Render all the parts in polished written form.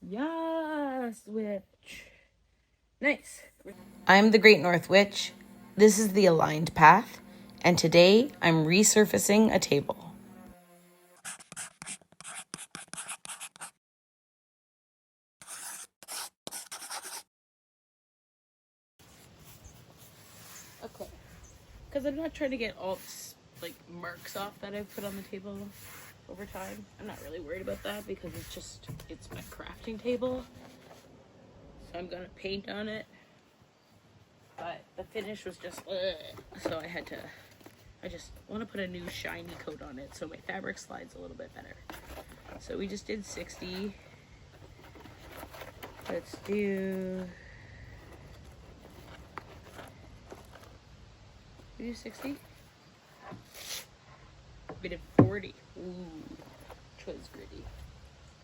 Yes, witch. Nice. I'm the Great North Witch. This is the Aligned Path, and today I'm resurfacing a table. Okay. Because I'm not trying to get all like marks off that I've put on the table over time. I'm not really worried about that because it's my crafting table. So I'm gonna paint on it. But the finish was just so I just want to put a new shiny coat on it so my fabric slides a little bit better. So we just did 60. Let's do 60. We did 40. Ooh, which was gritty.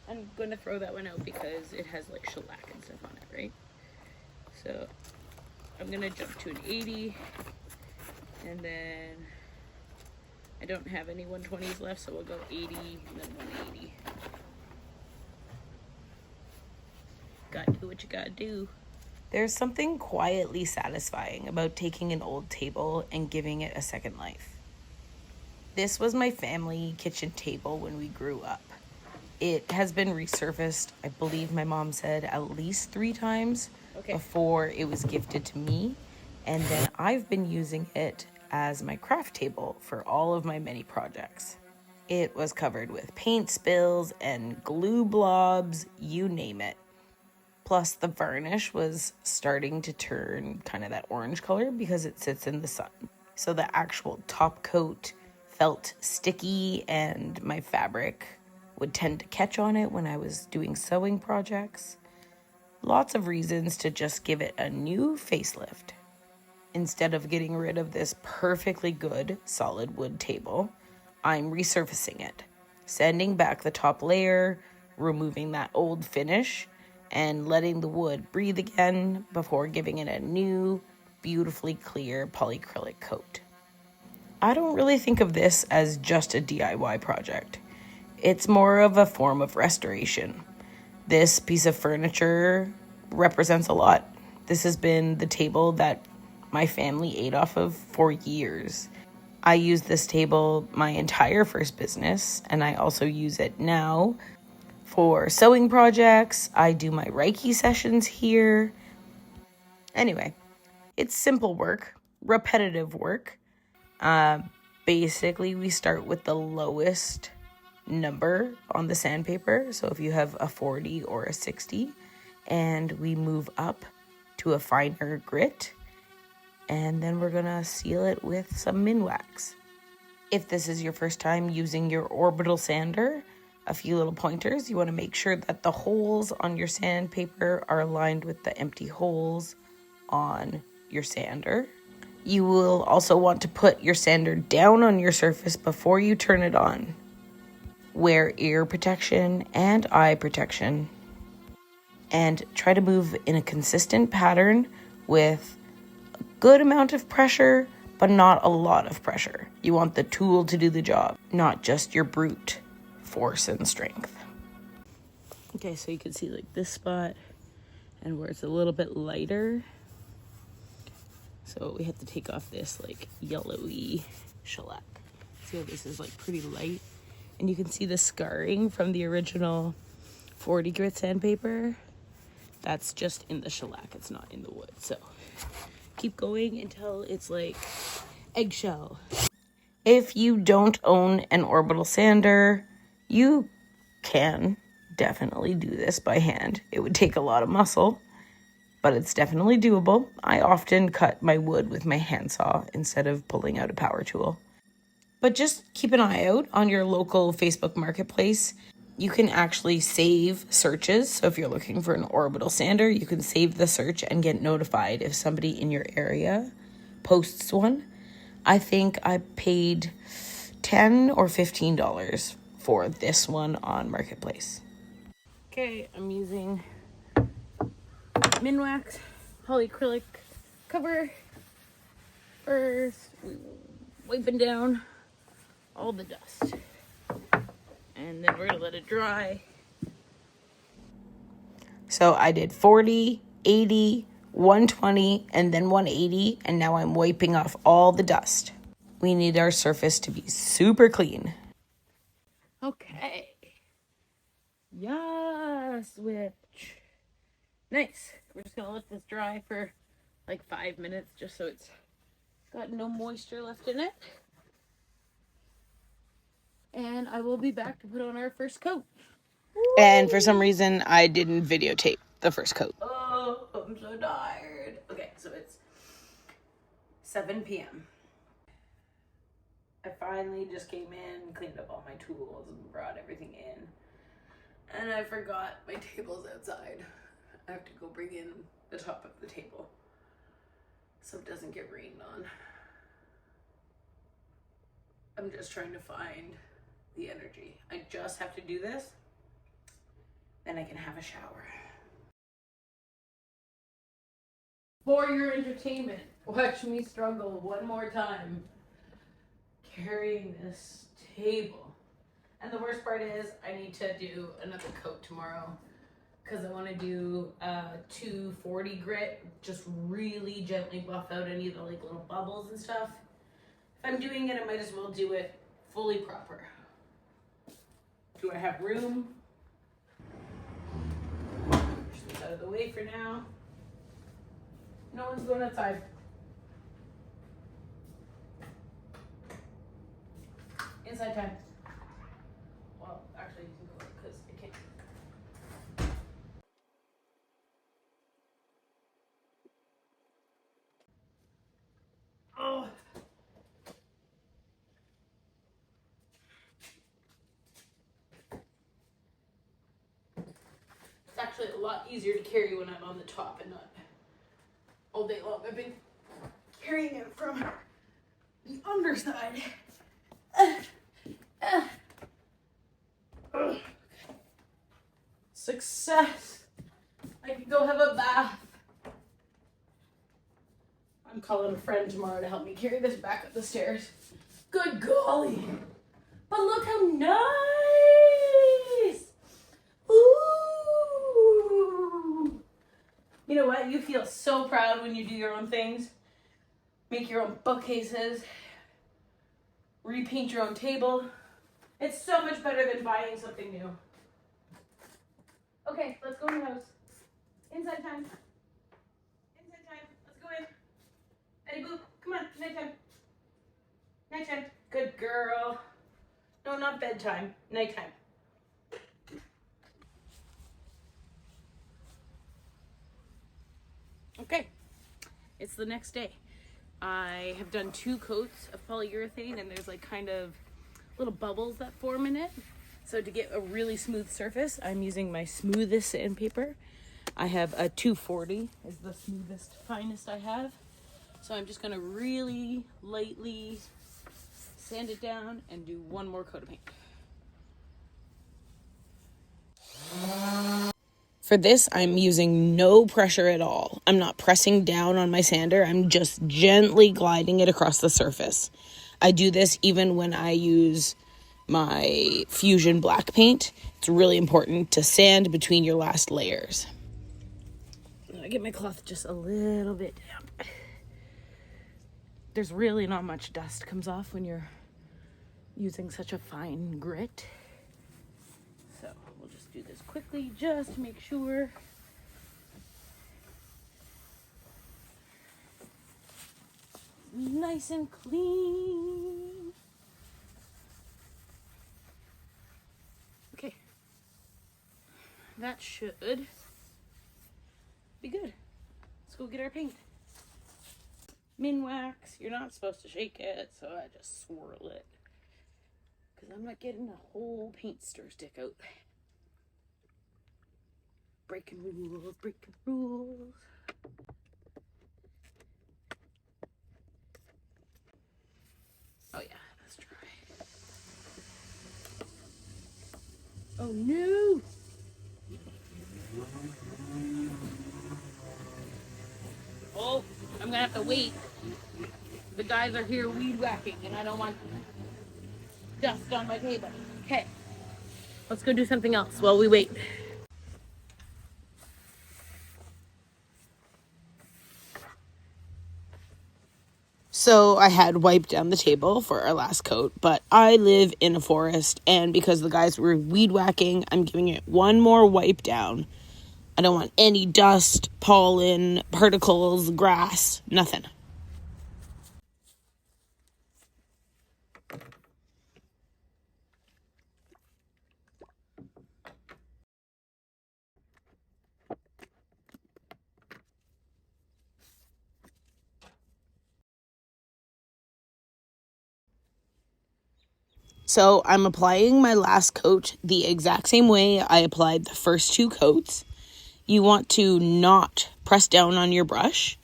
I'm gonna throw that one out because it has like shellac and stuff on it, right? So I'm gonna jump to an 80, and then I don't have any 120s left, so we'll go 80 and then 180. Gotta do what you gotta do. There's something quietly satisfying about taking an old table and giving it a second life. This was my family kitchen table when we grew up. It has been resurfaced, I believe my mom said, at least 3 times before it was gifted to me. And then I've been using it as my craft table for all of my many projects. It was covered with paint spills and glue blobs, you name it. Plus the varnish was starting to turn kind of that orange color because it sits in the sun. So the actual top coat felt sticky and my fabric would tend to catch on it when I was doing sewing projects. Lots of reasons to just give it a new facelift. Instead of getting rid of this perfectly good solid wood table, I'm resurfacing it, sanding back the top layer, removing that old finish, and letting the wood breathe again before giving it a new, beautifully clear polycrylic coat. I don't really think of this as just a DIY project. It's more of a form of restoration. This piece of furniture represents a lot. This has been the table that my family ate off of for years. I used this table my entire first business, and I also use it now for sewing projects. I do my Reiki sessions here. Anyway, it's simple work, repetitive work. Basically, we start with the lowest number on the sandpaper. So if you have a 40 or a 60, and we move up to a finer grit, and then we're gonna seal it with some Minwax. If this is your first time using your orbital sander, a few little pointers. You want to make sure that the holes on your sandpaper are aligned with the empty holes on your sander. You will also want to put your sander down on your surface before you turn it on. Wear ear protection and eye protection. And try to move in a consistent pattern with a good amount of pressure, but not a lot of pressure. You want the tool to do the job, not just your brute force and strength. Okay, so you can see like this spot and where it's a little bit lighter. So we have to take off this like yellowy shellac. See how this is like pretty light? And you can see the scarring from the original 40 grit sandpaper. That's just in the shellac, it's not in the wood. So keep going until it's like eggshell. If you don't own an orbital sander, you can definitely do this by hand. It would take a lot of muscle, but it's definitely doable. I often cut my wood with my handsaw instead of pulling out a power tool. But just keep an eye out on your local Facebook marketplace. You can actually save searches. So if you're looking for an orbital sander, you can save the search and get notified if somebody in your area posts one. I think I paid $10 or $15 for this one on Marketplace. Okay, I'm using Minwax polycrylic cover first, wiping down all the dust, and then we're gonna let it dry. So I did 40, 80, 120, and then 180, and now I'm wiping off all the dust. We need our surface to be super clean. Okay. Yes, switch. Nice. We're just gonna let this dry for like 5 minutes just so it's got no moisture left in it. And I will be back to put on our first coat. And for some reason, I didn't videotape the first coat. Oh, I'm so tired. Okay, so it's 7 p.m. I finally just came in, cleaned up all my tools, and brought everything in. And I forgot my table's outside. I have to go bring in the top of the table so it doesn't get rained on. I'm just trying to find the energy. I just have to do this, then I can have a shower. For your entertainment, watch me struggle one more time carrying this table. And the worst part is I need to do another coat tomorrow because I want to do 240 grit, just really gently buff out any of the like little bubbles and stuff. If I'm doing it, I might as well do it fully proper. Do I have room? Push this out of the way for now. No one's going outside. Inside time. Well, actually, you can go because I can't. Oh. It's actually a lot easier to carry when I'm on the top and not all day long. I've been carrying it from the underside. Success! I can go have a bath. I'm calling a friend tomorrow to help me carry this back up the stairs. Good golly! But look how nice! Ooh! You know what? You feel so proud when you do your own things. Make your own bookcases. Repaint your own table. It's so much better than buying something new. Okay, let's go in the house. Inside time. Inside time. Let's go in. Eddie Boo, come on. Nighttime. Nighttime. Good girl. No, not bedtime. Nighttime. Okay. It's the next day. I have done 2 coats of polyurethane and there's like kind of little bubbles that form in it. So to get a really smooth surface, I'm using my smoothest sandpaper. I have a 240 is the smoothest, finest I have. So I'm just gonna really lightly sand it down and do one more coat of paint. For this, I'm using no pressure at all. I'm not pressing down on my sander. I'm just gently gliding it across the surface. I do this even when I use my Fusion black paint. It's really important to sand between your last layers. I get my cloth just a little bit damp. There's really not much dust comes off when you're using such a fine grit. So we'll just do this quickly just to make sure. Nice and clean. Okay. That should be good. Let's go get our paint. Minwax, you're not supposed to shake it, so I just swirl it. Because I'm not getting a whole paint stir stick out. Breaking rules, breaking rules. Oh yeah, that's dry. Oh no! Oh, I'm gonna have to wait. The guys are here weed whacking and I don't want dust on my table. Okay, let's go do something else while we wait. So I had wiped down the table for our last coat, but I live in a forest, and because the guys were weed whacking, I'm giving it one more wipe down. I don't want any dust, pollen, particles, grass, nothing. So I'm applying my last coat the exact same way I applied the first 2 coats. You want to not press down on your brush.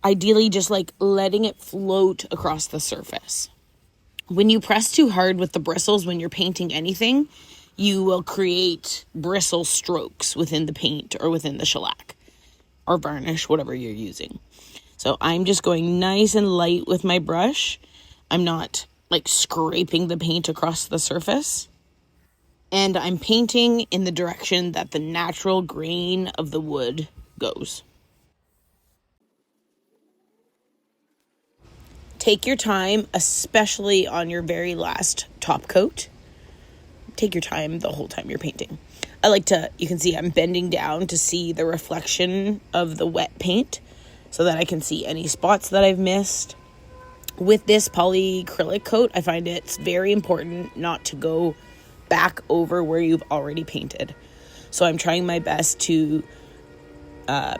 Ideally, just like letting it float across the surface. When you press too hard with the bristles when you're painting anything, you will create bristle strokes within the paint or within the shellac or varnish, whatever you're using. So I'm just going nice and light with my brush. I'm not like scraping the paint across the surface. And I'm painting in the direction that the natural grain of the wood goes. Take your time, especially on your very last top coat. Take your time the whole time you're painting. You can see I'm bending down to see the reflection of the wet paint so that I can see any spots that I've missed. With this polycrylic coat, I find it's very important not to go back over where you've already painted. So I'm trying my best to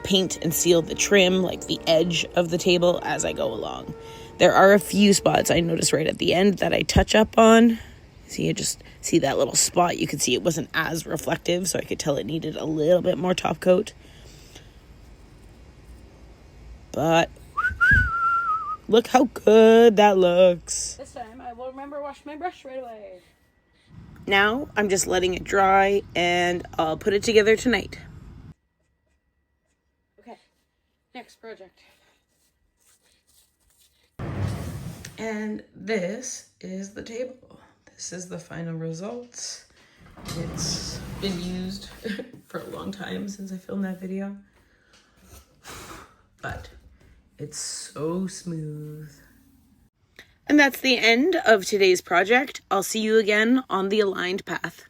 paint and seal the trim, like the edge of the table, as I go along. There are a few spots I noticed right at the end that I touch up on. See, you just see that little spot. You can see it wasn't as reflective, so I could tell it needed a little bit more top coat. But look how good that looks. This time I will remember to wash my brush right away. Now I'm just letting it dry and I'll put it together tonight. Okay, next project. And this is the table. This is the final result. It's been used for a long time since I filmed that video. But it's so smooth. And that's the end of today's project. I'll see you again on the aligned path.